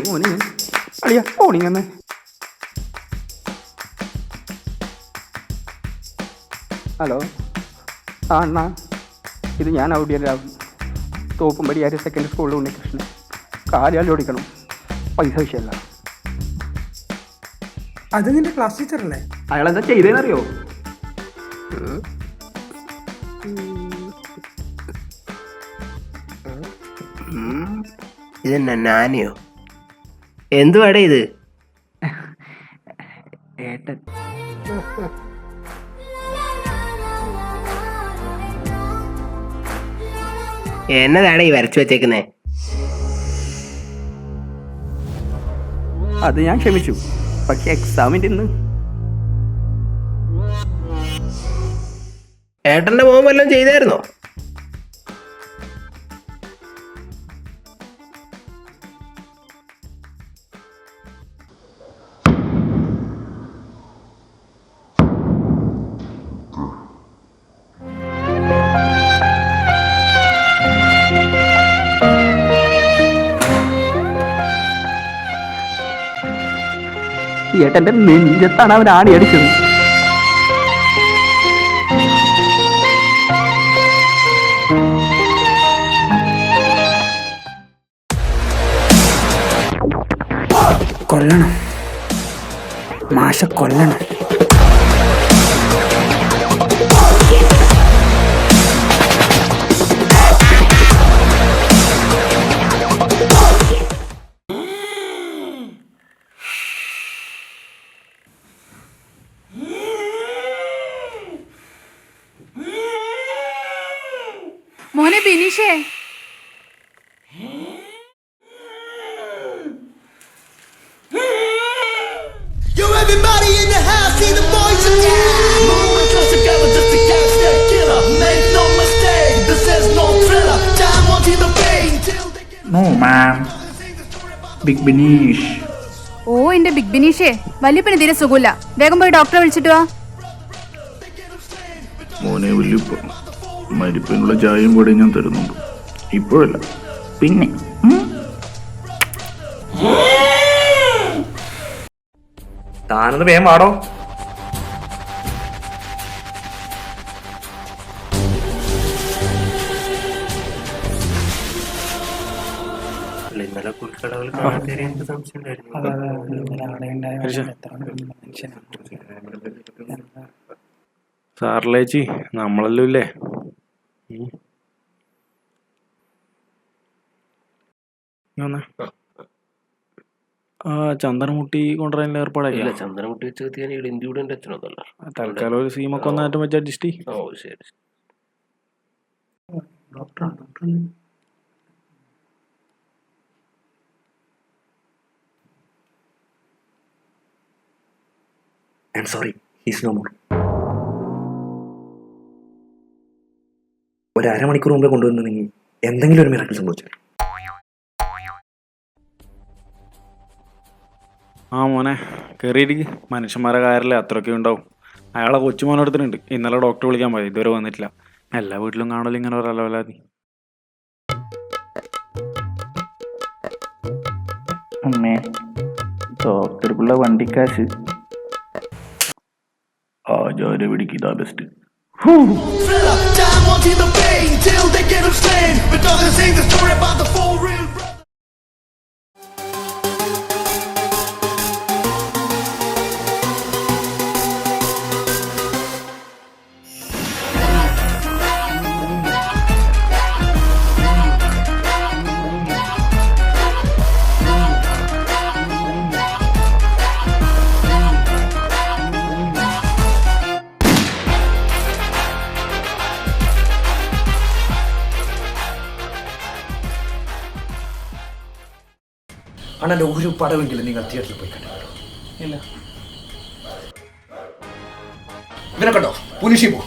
മോനെ അളിയ പോണിങ്ങന്ന് ഹലോ ആ അണ്ണാ ഇത് ഞാൻ ഔഡിയൻ തോപ്പുംപടി ഹയർ സെക്കൻഡറി സ്കൂളിൽ ഉണ്ണികൃഷ്ണൻ കാലാൽ ഓടിക്കണം പൈസ വിഷയമല്ല. അത് നിന്റെ ക്ലാസ് ടീച്ചറല്ലേ? അയാളെന്താ ചെയ്തേന്നറിയോ? ഇതെന്നാ നാനിയോ? എന്തുവാടേ ഇത്? ഏട്ടൻ എന്നതാടേ ഈ വരച്ചു വെച്ചേക്കുന്നേ? അത് ഞാൻ ക്ഷമിച്ചു, പക്ഷെ എക്സാമിൻ്റെ ഇന്ന് ഏട്ടന്റെ മോൻ വല്ലതും ചെയ്തായിരുന്നോ? ഏട്ടൻ്റെ നെഞ്ചത്താണ് അവൻ ആണി അടിച്ചത്. കൊല്ലണം, മാഷ കൊല്ലണം. മോനെ ബിനീഷേ, Yo, everybody in the house, see the boys in town. Moving close together just to catch that killer. Make no mistake, this is no thriller. Time wanting the pain till they get. No, ma'am. Big Binish. ഓ എന്റെ big ബിനീഷേ, വല്യപ്പന് തീരെ സുഖമില്ല. വേഗം പോയി ഡോക്ടറെ വിളിച്ചിട്ട് വാ. മോനെ വല്യപ്പ, മരിപ്പിനുള്ള ചായയും കൂടെ ഞാൻ തരുന്നുണ്ട്. ഇപ്പോഴല്ല, പിന്നെ. താനൊന്ന് വേഗം വാടോ. ഇന്നലെ കുളിക്കടവിൽ കാണാൻ കയറി എന്ത് സംശയം ഉണ്ടായിരുന്നു? സാറിലേച്ചി, നമ്മളല്ലോ ഇല്ലേ? ആ ചന്ദനമുട്ടി കൊണ്ടുവരാൻ ഏർപ്പാടായില്ല. ചന്ദനമുട്ടി വെച്ച് കത്തിയാൽ ഇന്ത്യയുടെ എൻ്റെ അച്ഛനൊന്നല്ല. തൽക്കാലം ഒരു സീമൊക്കെ ഒന്നായിട്ടും വെച്ച് അഡ്ജസ്റ്റ് ചെയ്യും. ഓ ശരി. I'm sorry, he's no more. ഒരു അരമണിക്കൂർ മുമ്പേ കൊണ്ടുവന്നിരുന്നെങ്കിൽ എന്തെങ്കിലും ഒരു മിറാക്കിൾ സംഭവിച്ചു. ആ മോനെ കയറിയിരിക്കും. മനുഷ്യന്മാരെ കാര്യമല്ലേ, അത്രയൊക്കെ ഉണ്ടാവും. അയാളെ കൊച്ചുമോനെടുത്തിട്ടുണ്ട്. ഇന്നലെ ഡോക്ടർ വിളിക്കാൻ പോയി, ഇതുവരെ വന്നിട്ടില്ല. എല്ലാ വീട്ടിലും കാണല്ലോ ഇങ്ങനെ ഒരല്ലോ അല്ലാതെ. അമ്മേ, ഡോക്ടർ പിള്ള വണ്ടിക്കാശ്. ആചാര്യ പിടിക്കുക best. Thriller, time wanting the pain till they get him slain. But doesn't sing the story about the four real brothers. അണ്ണൻ്റെ ഒരു പടമെങ്കിലും നിങ്ങൾ തിയേറ്ററിൽ പോയി കണ്ടിട്ടുണ്ടോ? ഇല്ല. ഇവനെ കണ്ടോ? പുലിഷിമോ?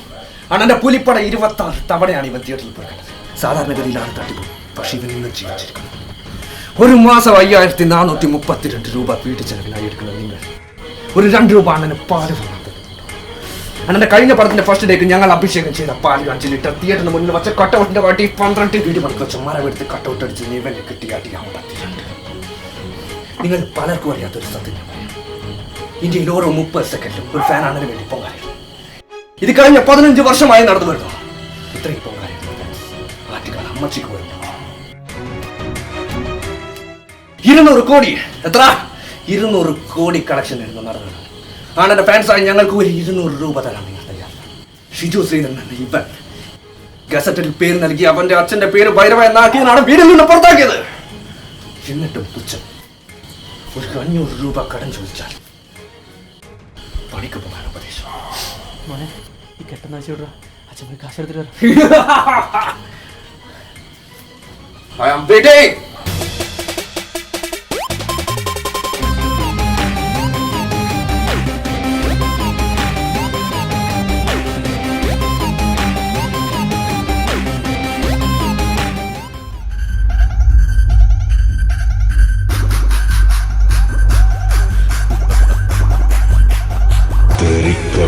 അണ്ണൻ്റെ പുലിപ്പട 26 തവണയാണ് ഇവൻ തിയേറ്ററിൽ പോയി കണ്ടത്. സാധാരണഗതിയിലാണ് തട്ടിപ്പോയി, പക്ഷെ ഇവൻ ഇന്നും ജീവിച്ചിരിക്കുന്നു. ഒരു മാസം 5432 രൂപ വീട്ടു ചെലവിനായി എടുക്കുന്നത് നിങ്ങൾ ഒരു 2 രൂപ അണ്ണന് പാല് വാങ്ങാൻ തരുന്നുണ്ടോ? അണ്ണന്റെ കഴിഞ്ഞ പടത്തിന്റെ ഫസ്റ്റ് ഡേക്ക് ഞങ്ങൾ അഭിഷേകം ചെയ്ത പാല് 5 ലിറ്റർ തിയേറ്ററിന് മുന്നിൽ വെച്ച കട്ടൗട്ടിന്റെ കാട്ടി 12 വീട് മണിക്ക് വെച്ച് മരമെടുത്ത് കട്ടൗട്ട് അടിച്ച് ഇവനെ കെട്ടിയാട്ടി ഞാൻ പറ്റിയിട്ടുണ്ട്. നിങ്ങൾ പലർക്കും അറിയാത്തൊരു സത്യം, ഇന്ത്യയിൽ ഓരോ 30 സെക്കൻഡിലും ഒരു ഫാൻ ആണിന് വേണ്ടി പൊങ്കാലയിടും. ഇത് കഴിഞ്ഞ 15 വർഷമായി നടന്നു വരുന്നു. ഇത്രയും പൊങ്കാലയിടുന്നു ആറ്റുകാൽ അമ്മച്ചിക്ക് വരുന്നു. 200 കോടി എത്ര 200 കോടി കളക്ഷൻ ആയിരുന്നു നടന്നത്. ആണെന്റെ ഫാൻസായി ഞങ്ങൾക്ക് ഒരു 200 രൂപ തരാൻ നിങ്ങൾ തയ്യാറാണ്. ഷിജു ശ്രീധരൻ എന്ന ഇവൻ ഗസറ്റിൽ പേര് നൽകി അവന്റെ അച്ഛന്റെ പേര് ഭൈരവ എന്നാക്കിയതാണ് വീടിൽ നിന്ന് പുറത്താക്കിയത്. എന്നിട്ടും തുച്ഛം ഒരു 500 രൂപ കടം ചോദിച്ചാൽ പണിക്ക് പോകാൻ ഉപദേശം. I am waiting. Terika